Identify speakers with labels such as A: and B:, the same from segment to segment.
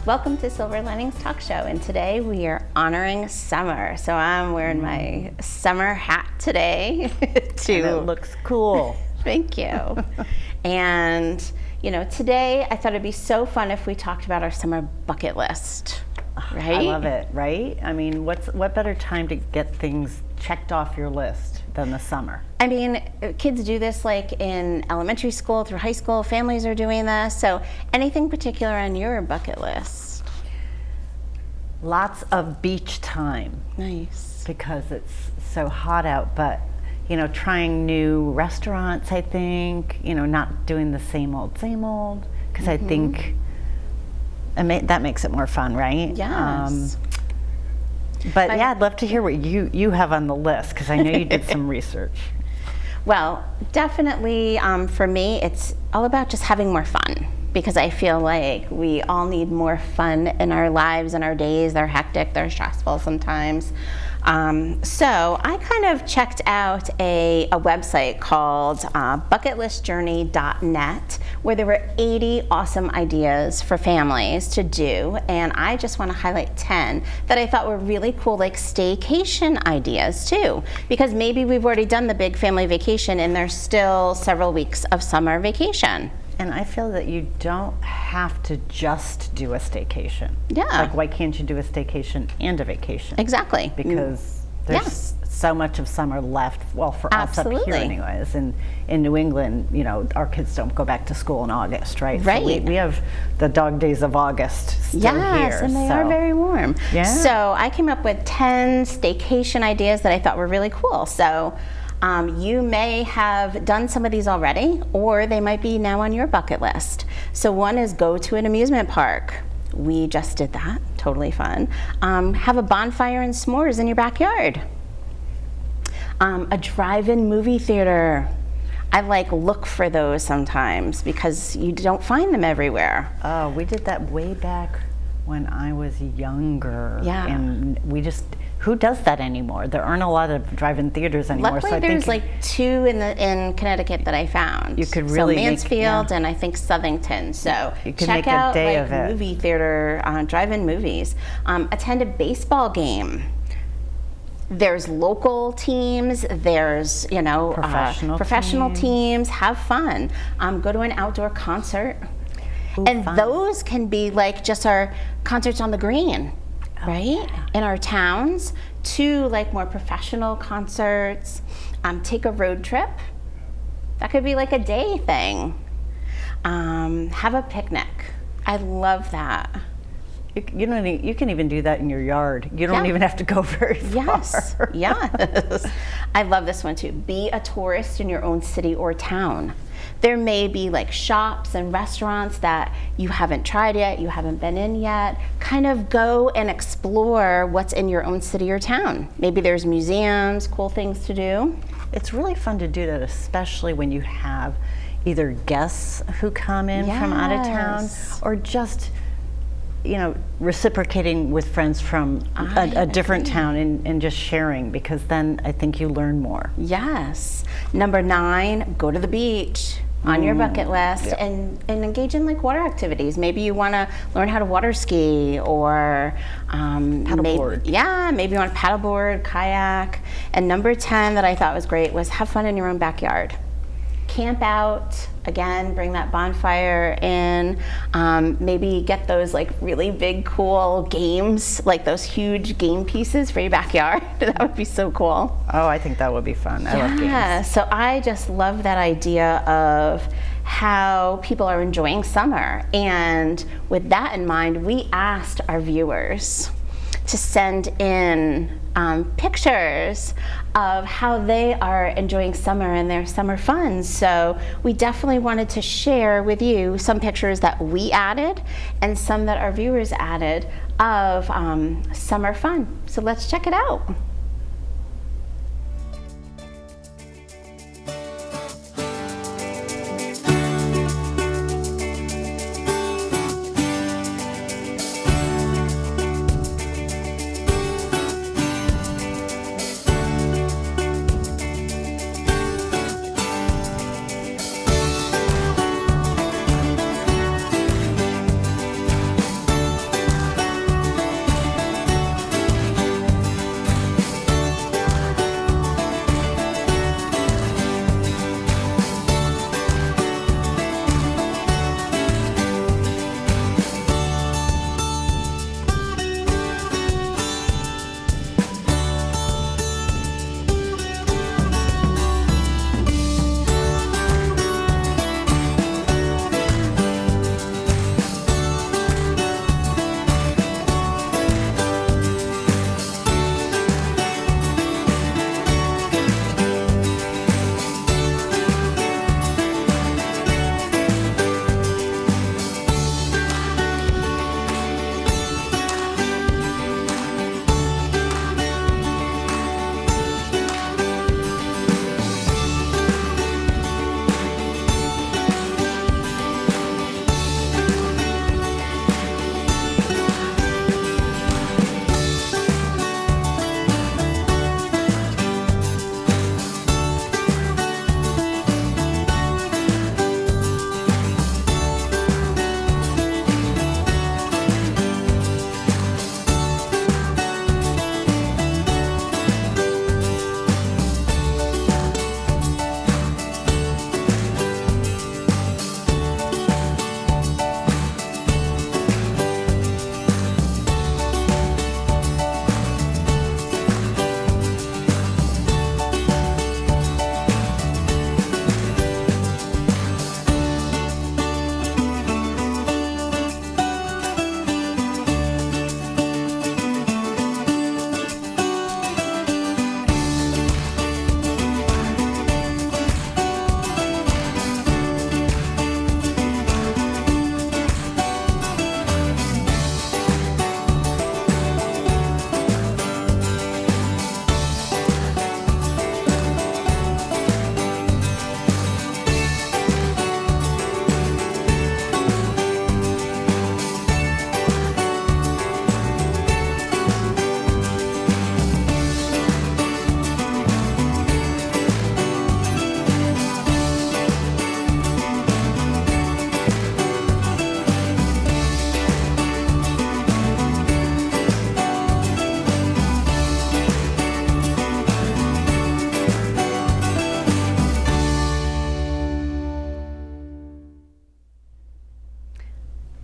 A: Welcome to Silver Linings Talk Show, and today we are honoring summer. So I'm wearing my summer hat today.
B: And it looks cool.
A: Thank you. And today I thought it'd be so fun if we talked about our summer bucket list. Right?
B: I love it, right? I mean, what better time to get things checked off your list than the summer?
A: I mean, kids do this like in elementary school through high school. Families are doing this. So anything particular on your bucket list?
B: Lots of beach time.
A: Nice.
B: Because it's so hot out, but trying new restaurants, I think, not doing the same old, because I think that makes it more fun, right?
A: Yes.
B: But yeah, I'd love to hear what you have on the list, because I know you did some research.
A: Well, definitely for me, it's all about just having more fun, because I feel like we all need more fun in our lives and our days. They're hectic, they're stressful sometimes. So I kind of checked out a website called bucketlistjourney.net, where there were 80 awesome ideas for families to do, and I just want to highlight 10 that I thought were really cool, like staycation ideas too, because maybe we've already done the big family vacation and there's still several weeks of summer vacation.
B: And I feel that you don't have to just do a staycation.
A: Yeah.
B: Like, why can't you do a staycation and a vacation?
A: Exactly.
B: Because there's so much of summer left, well, for us up
A: Absolutely.
B: here anyways. And in New England, our kids don't go back to school in August, right?
A: Right.
B: So we have the dog days of August still here.
A: Yes, and they are very warm.
B: Yeah.
A: So I came up with 10 staycation ideas that I thought were really cool. So you may have done some of these already, or they might be now on your bucket list. So one is go to an amusement park. We just did that, totally fun. Have a bonfire and s'mores in your backyard. A drive-in movie theater. I look for those sometimes because you don't find them everywhere.
B: Oh, we did that way back when I was younger.
A: Yeah.
B: And who does that anymore? There aren't a lot of drive-in theaters anymore.
A: Luckily,
B: so I
A: there's
B: think
A: two in Connecticut that I found.
B: You could really
A: Mansfield and I think Southington. So
B: you could
A: check
B: make a
A: out
B: day of it.
A: Movie theater, drive-in movies. Attend a baseball game. There's local teams. There's professional teams. Have fun. Go to an outdoor concert.
B: Ooh,
A: and
B: fun.
A: those can be like just our concerts on the green. Right?
B: Yeah.
A: In our towns, to more professional concerts. Take a road trip. That could be like a day thing. Have a picnic. I love that.
B: You can even do that in your yard. You don't even have to go very far.
A: Yes, yes. I love this one too. Be a tourist in your own city or town. There may be shops and restaurants that you haven't tried yet, you haven't been in yet. Kind of go and explore what's in your own city or town. Maybe there's museums, cool things to do.
B: It's really fun to do that, especially when you have either guests who come in from out of town, or just reciprocating with friends from a different town and just sharing, because then I think you learn more.
A: Yes. Number 9, go to the beach on your bucket list.
B: Yep.
A: and engage in water activities. Maybe you want to learn how to water ski or
B: paddleboard.
A: Maybe you want to paddleboard, kayak. And number 10 that I thought was great was have fun in your own backyard. Camp out, again, bring that bonfire in, maybe get those really big cool games, those huge game pieces for your backyard. That would be so cool.
B: Oh, I think that would be fun. I love games.
A: So I just love that idea of how people are enjoying summer. And with that in mind, we asked our viewers to send in pictures of how they are enjoying summer and their summer fun. So we definitely wanted to share with you some pictures that we added and some that our viewers added of summer fun. So let's check it out.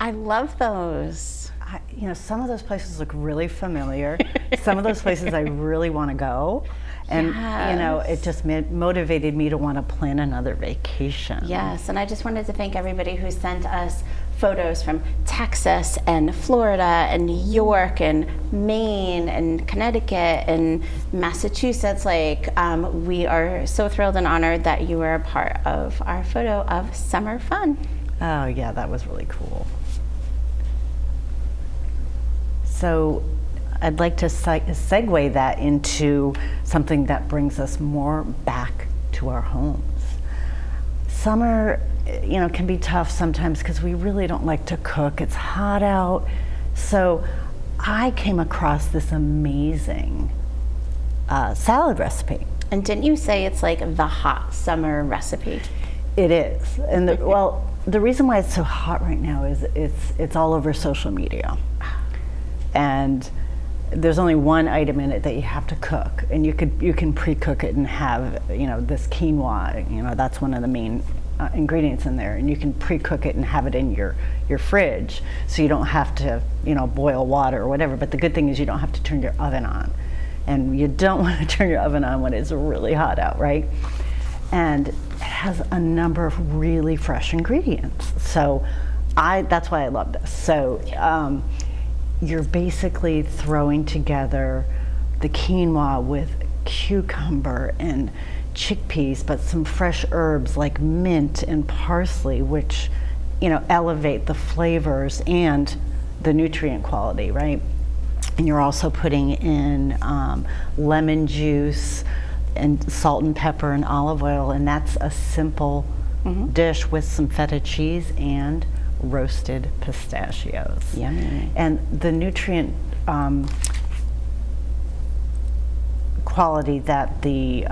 A: I love those.
B: Some of those places look really familiar. Some of those places I really want to go. And, it just motivated me to want to plan another vacation.
A: Yes, and I just wanted to thank everybody who sent us photos from Texas and Florida and New York and Maine and Connecticut and Massachusetts. We are so thrilled and honored that you were a part of our photo of summer fun.
B: Oh, yeah, that was really cool. So I'd like to segue that into something that brings us more back to our homes. Summer, can be tough sometimes because we really don't like to cook. It's hot out. So I came across this amazing salad recipe.
A: And didn't you say it's like the hot summer recipe?
B: It is. And the reason why it's so hot right now is it's all over social media. And there's only one item in it that you have to cook, and you can pre-cook it and have this quinoa. That's one of the main ingredients in there, and you can pre-cook it and have it in your fridge, so you don't have to boil water or whatever. But the good thing is you don't have to turn your oven on, and you don't want to turn your oven on when it's really hot out, right? And it has a number of really fresh ingredients. So that's why I love this. So. You're basically throwing together the quinoa with cucumber and chickpeas, but some fresh herbs like mint and parsley, which, elevate the flavors and the nutrient quality, right? And you're also putting in lemon juice and salt and pepper and olive oil, and that's a simple dish with some feta cheese and roasted pistachios.
A: Yummy.
B: And the nutrient quality that the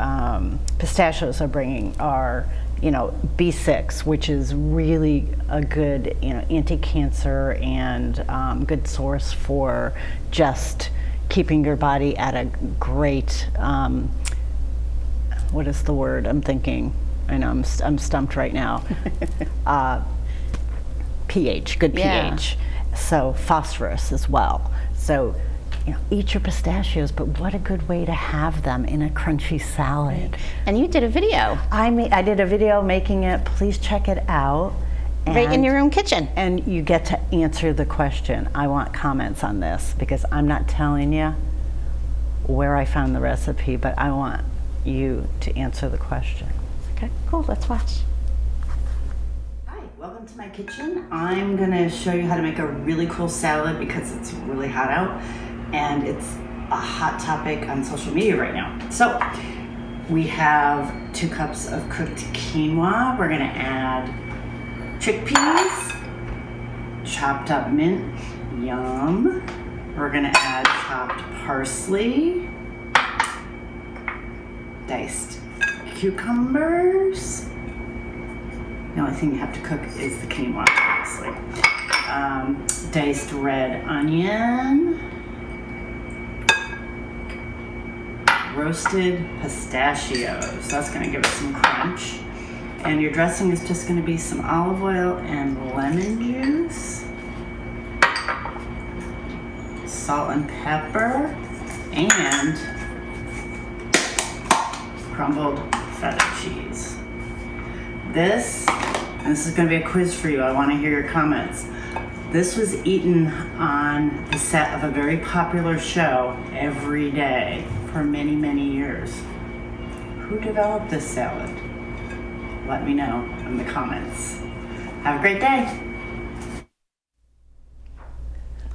B: pistachios are bringing are, B6, which is really a good, anti-cancer and good source for just keeping your body at a great, what is the word I'm thinking? I know I'm stumped right now. pH, good pH. So phosphorus as well. So, eat your pistachios, but what a good way to have them in a crunchy salad.
A: And you did a video.
B: I did a video making it. Please check it out.
A: Right in your own kitchen.
B: And you get to answer the question. I want comments on this because I'm not telling you where I found the recipe, but I want you to answer the question.
A: Okay, cool. Let's watch.
B: Welcome to my kitchen. I'm gonna show you how to make a really cool salad because it's really hot out and it's a hot topic on social media right now. So we have 2 cups of cooked quinoa. We're gonna add chickpeas, chopped up mint, yum. We're gonna add chopped parsley, diced cucumbers. The only thing you have to cook is the quinoa, obviously. Diced red onion, roasted pistachios. That's gonna give it some crunch. And your dressing is just gonna be some olive oil and lemon juice, salt and pepper, and crumbled feta cheese. This is going to be a quiz for you. I want to hear your comments. This was eaten on the set of a very popular show every day for many, many years. Who developed this salad? Let me know in the comments. Have a great day.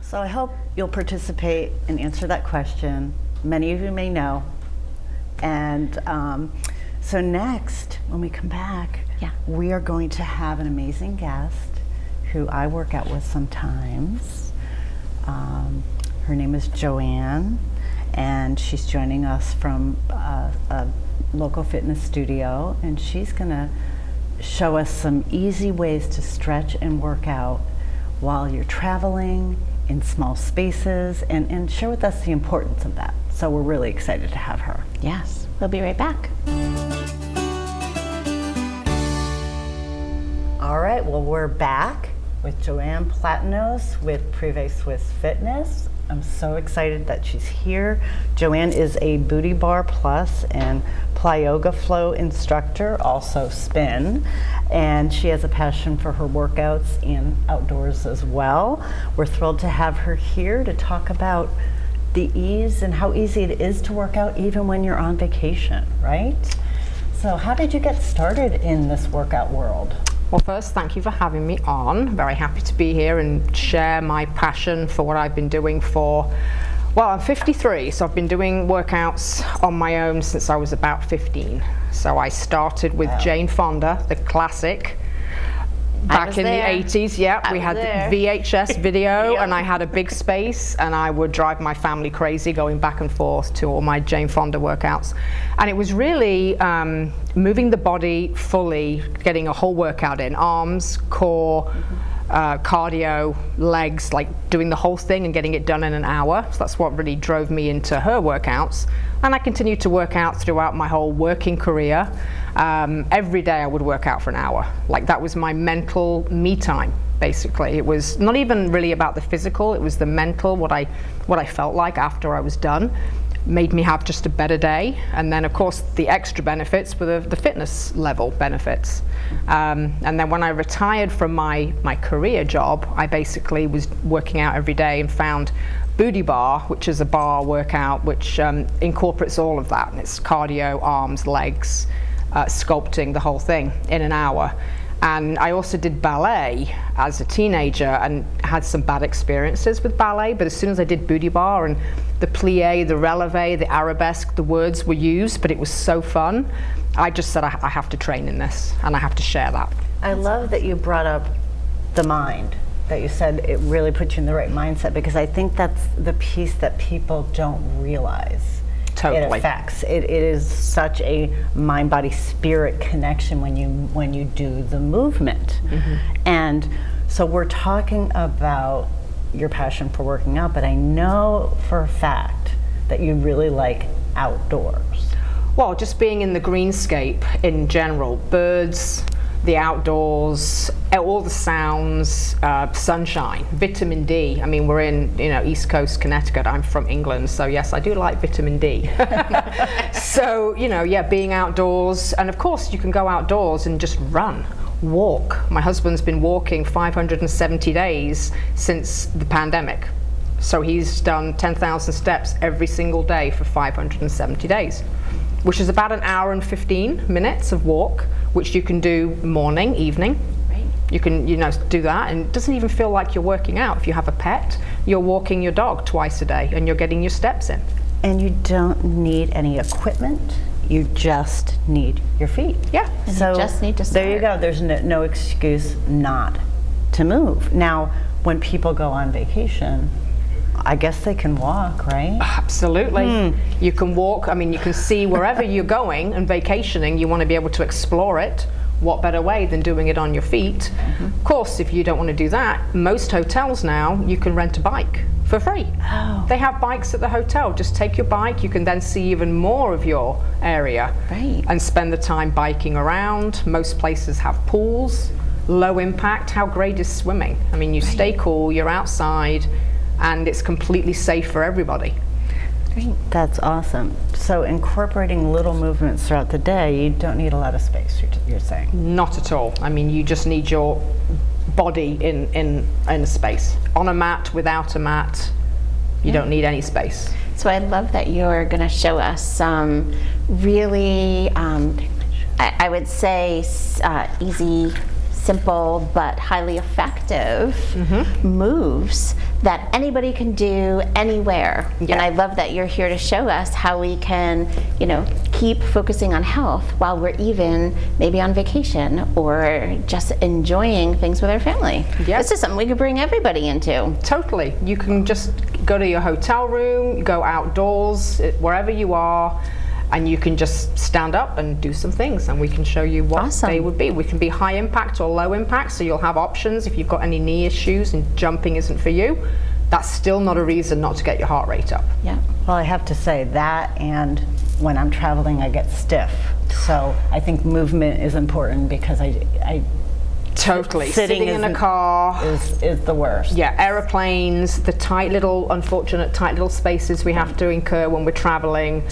B: So I hope you'll participate and answer that question. Many of you may know. And so next, when we come back, we are going to have an amazing guest who I work out with sometimes. Her name is Joanne, and she's joining us from a local fitness studio, and she's gonna show us some easy ways to stretch and work out while you're traveling in small spaces, and share with us the importance of that. So we're really excited to have her.
A: Yes, we'll be right back.
B: All right, well, we're back, with Joanne Platanos with Privé Swiss Fitness. I'm so excited that she's here. Joanne is a Booty Bar Plus and Plyoga Flow instructor, also spin, and she has a passion for her workouts and outdoors as well. We're thrilled to have her here to talk about the ease and how easy it is to work out even when you're on vacation, right? So how did you get started in this workout world?
C: Well, first, thank you for having me on. Very happy to be here and share my passion for what I've been doing for, well, I'm 53, so I've been doing workouts on my own since I was about 15. So I started with Jane Fonda, the classic. Back in the 80s, we had the VHS video and I had a big space and I would drive my family crazy going back and forth to all my Jane Fonda workouts. And it was really moving the body fully, getting a whole workout in, arms, core, cardio, legs, like doing the whole thing and getting it done in an hour. So that's what really drove me into her workouts. And I continued to work out throughout my whole working career. Every day I would work out for an hour. Like that was my mental me time, basically. It was not even really about the physical, it was the mental, what I felt like after I was done. Made me have just a better day. And then of course the extra benefits were the fitness level benefits. And then when I retired from my career job, I basically was working out every day and found Booty Bar, which is a bar workout which incorporates all of that. And it's cardio, arms, legs, sculpting, the whole thing in an hour. And I also did ballet as a teenager and had some bad experiences with ballet, but as soon as I did Booty Bar and the plie, the releve, the arabesque, the words were used, but it was so fun, I just said I have to train in this and I have to share that.
B: I love that you brought up the mind, that you said it really put you in the right mindset, because I think that's the piece that people don't realize.
C: Totally.
B: It affects. It is such a mind, body, spirit connection when you do the movement. Mm-hmm. And so we're talking about your passion for working out, but I know for a fact that you really like outdoors.
C: Well, just being in the greenscape in general, birds, the outdoors, all the sounds, sunshine, vitamin D. I mean, we're in, East Coast Connecticut. I'm from England, so yes, I do like vitamin D. So, being outdoors, and of course you can go outdoors and just run, walk. My husband's been walking 570 days since the pandemic. So he's done 10,000 steps every single day for 570 days, which is about an hour and 15 minutes of walk, which you can do morning, evening. Right. You can, do that, and it doesn't even feel like you're working out. If you have a pet, you're walking your dog twice a day, and you're getting your steps in.
B: And you don't need any equipment. You just need your feet.
C: Yeah.
A: And so you just need to start.
B: There you go. There's no excuse not to move. Now, when people go on vacation, I guess they can walk, right?
C: Absolutely. You can walk. I mean, you can see wherever you're going and vacationing, you want to be able to explore it. What better way than doing it on your feet? Mm-hmm. Of course, if you don't want to do that, most hotels now, you can rent a bike for free. Oh. They have bikes at the hotel. Just take your bike. You can then see even more of your area.
A: Right.
C: And spend the time biking around. Most places have pools, low impact. How great is swimming? I mean, you stay cool, you're outside, and it's completely safe for everybody.
B: Great. That's awesome. So incorporating little movements throughout the day, you don't need a lot of space, you're saying?
C: Not at all. I mean, you just need your body in a space. On a mat, without a mat, you don't need any space.
A: So I love that you're going to show us some really, I would say, easy, simple, but highly effective moves that anybody can do anywhere. Yeah. And I love that you're here to show us how we can, keep focusing on health while we're even maybe on vacation or just enjoying things with our family. Yeah. This is something we could bring everybody into.
C: Totally. You can just go to your hotel room, go outdoors, wherever you are, and you can just stand up and do some things, and we can show you what they would be. We can be high impact or low impact, so you'll have options. If you've got any knee issues and jumping isn't for you, that's still not a reason not to get your heart rate up.
A: Yeah.
B: Well, I have to say that, and when I'm traveling, I get stiff. So I think movement is important because I
C: Totally. Sitting in a
B: isn't-
C: car.
B: is the worst.
C: Yeah, aeroplanes, the unfortunate tight little spaces we have to incur when we're traveling,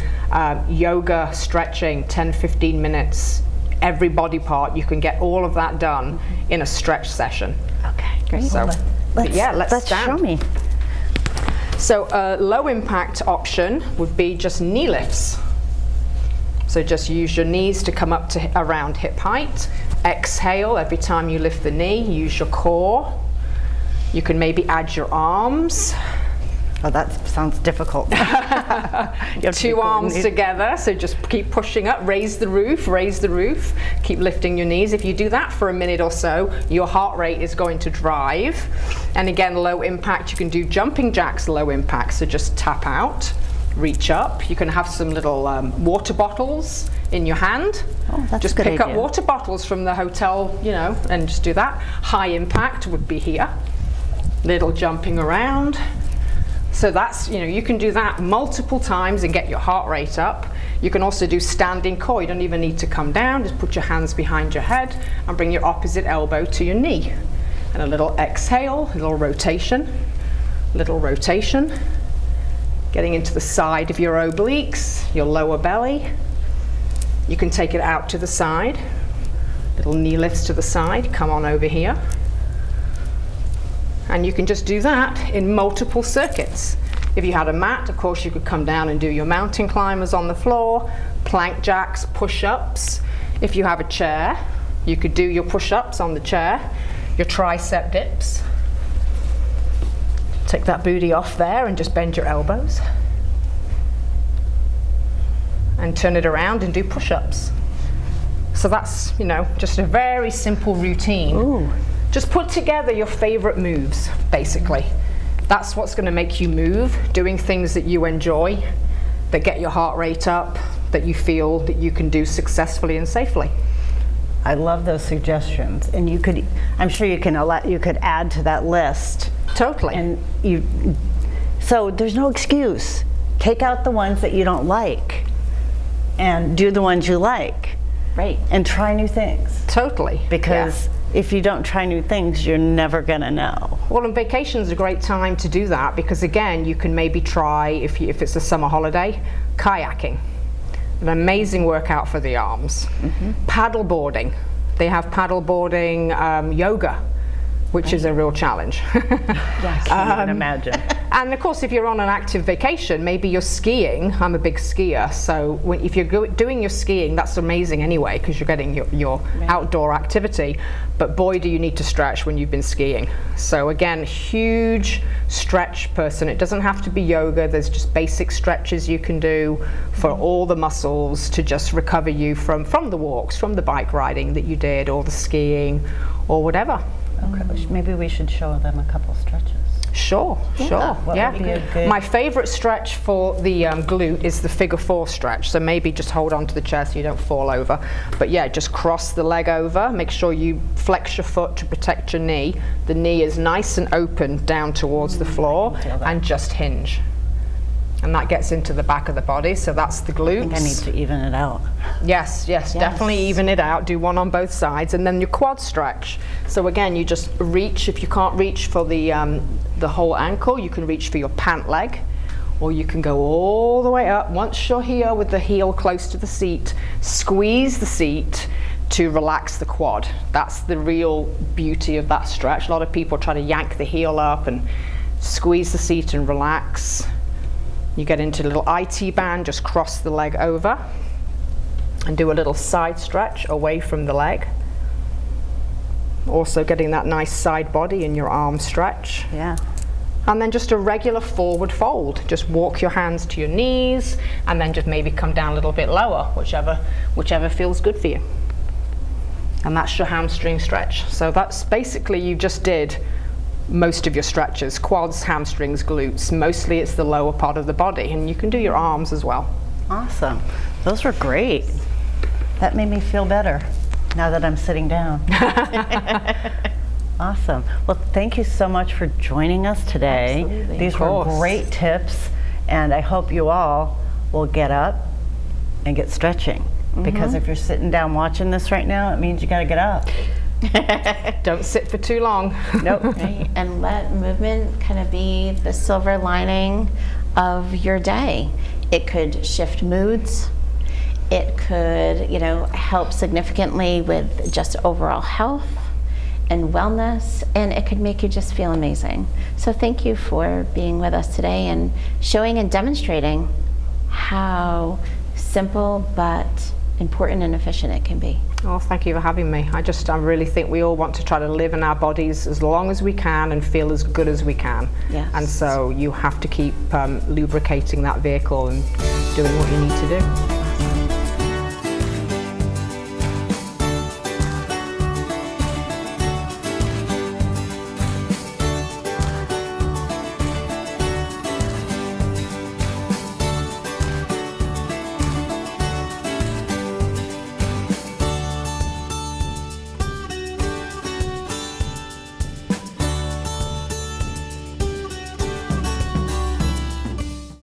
C: yoga, stretching, 10, 15 minutes, every body part, you can get all of that done in a stretch session.
B: Okay, great.
C: So,
B: let's
C: let's stand.
B: show me.
C: So a low impact option would be just knee lifts. So just use your knees to come up to around hip height. Exhale every time you lift the knee, use your core. You can maybe add your arms.
B: Oh, that sounds difficult. You have to be
C: Two arms
B: coordinated.
C: together, so just keep pushing up, raise the roof, keep lifting your knees. If you do that for a minute or so, your heart rate is going to drive. And again, low impact, you can do jumping jacks, low impact, so just tap out, reach up. You can have some little water bottles in your hand.
B: Oh, that's
C: just
B: a good
C: pick up
B: idea.
C: water bottles from the hotel, and just do that. High impact would be here. Little jumping around. So that's, you can do that multiple times and get your heart rate up. You can also do standing core. You don't even need to come down. Just put your hands behind your head and bring your opposite elbow to your knee. And a little exhale, a little rotation. Getting into the side of your obliques, your lower belly. You can take it out to the side. Little knee lifts to the side. Come on over here. And you can just do that in multiple circuits. If you had a mat, of course, you could come down and do your mountain climbers on the floor, plank jacks, push-ups. If you have a chair, you could do your push-ups on the chair, your tricep dips. Take that booty off there and just bend your elbows. And turn it around and do push-ups. So that's, just a very simple routine.
B: Ooh.
C: Just put together your favorite moves, basically. That's what's going to make you move, doing things that you enjoy, that get your heart rate up, that you feel that you can do successfully and safely.
B: I love those suggestions, and I'm sure you could add to that list.
C: Totally.
B: And so there's no excuse. Take out the ones that you don't like, and do the ones you like.
A: Right.
B: And try new things.
C: Totally.
B: Because
C: Yeah.
B: if you don't try new things, you're never gonna know.
C: Well, and vacation is a great time to do that because, again, you can maybe try, if it's a summer holiday, kayaking. An amazing workout for the arms. Paddle boarding. They have paddle boarding yoga, which is a real challenge.
B: I can't even imagine.
C: And of course, if you're on an active vacation, maybe you're skiing. I'm a big skier, so if you're doing your skiing, that's amazing anyway, because you're getting your outdoor activity. But boy, do you need to stretch when you've been skiing. So again, huge stretch person. It doesn't have to be yoga. There's just basic stretches you can do for all the muscles to just recover you from the walks, from the bike riding that you did, or the skiing, or whatever.
B: Okay, maybe we should show them a couple stretches.
C: Sure.
B: What
C: Yeah.
B: would be a good-
C: My favorite stretch for the glute is the figure 4 stretch. So maybe just hold on to the chair so you don't fall over. But yeah, just cross the leg over. Make sure you flex your foot to protect your knee. The knee is nice and open down towards the floor,
B: feel that.
C: and just hinge. And that gets into the back of the body, so that's the glutes.
B: I think I need to even it out.
C: Yes, definitely even it out. Do one on both sides, and then your quad stretch. So again, you just reach. If you can't reach for the whole ankle, you can reach for your pant leg, or you can go all the way up. Once you're here with the heel close to the seat, squeeze the seat to relax the quad. That's the real beauty of that stretch. A lot of people try to yank the heel up and squeeze the seat and relax. You get into a little IT band, just cross the leg over and do a little side stretch away from the leg. Also getting that nice side body in your arm stretch.
B: Yeah.
C: And then just a regular forward fold. Just walk your hands to your knees and then just maybe come down a little bit lower, whichever feels good for you. And that's your hamstring stretch. So that's basically, you just did most of your stretches, quads, hamstrings, glutes. Mostly it's the lower part of the body, and you can do your arms as well.
B: Awesome. Those were great. That made me feel better now that I'm sitting down. Awesome. Well, thank you so much for joining us today.
C: Absolutely.
B: These
C: Of
B: were
C: course.
B: great tips, and I hope you all will get up and get stretching. Because if you're sitting down watching this right now, it means you got to get up.
C: Don't sit for too long.
A: Nope. Right. And let movement kind of be the silver lining of your day. It could shift moods. It could, help significantly with just overall health and wellness, and it could make you just feel amazing. So thank you for being with us today and showing and demonstrating how simple but important and efficient it can be.
C: Oh, thank you for having me. I really think we all want to try to live in our bodies as long as we can and feel as good as we can.
A: Yes.
C: And so you have to keep lubricating that vehicle and doing what you need to do.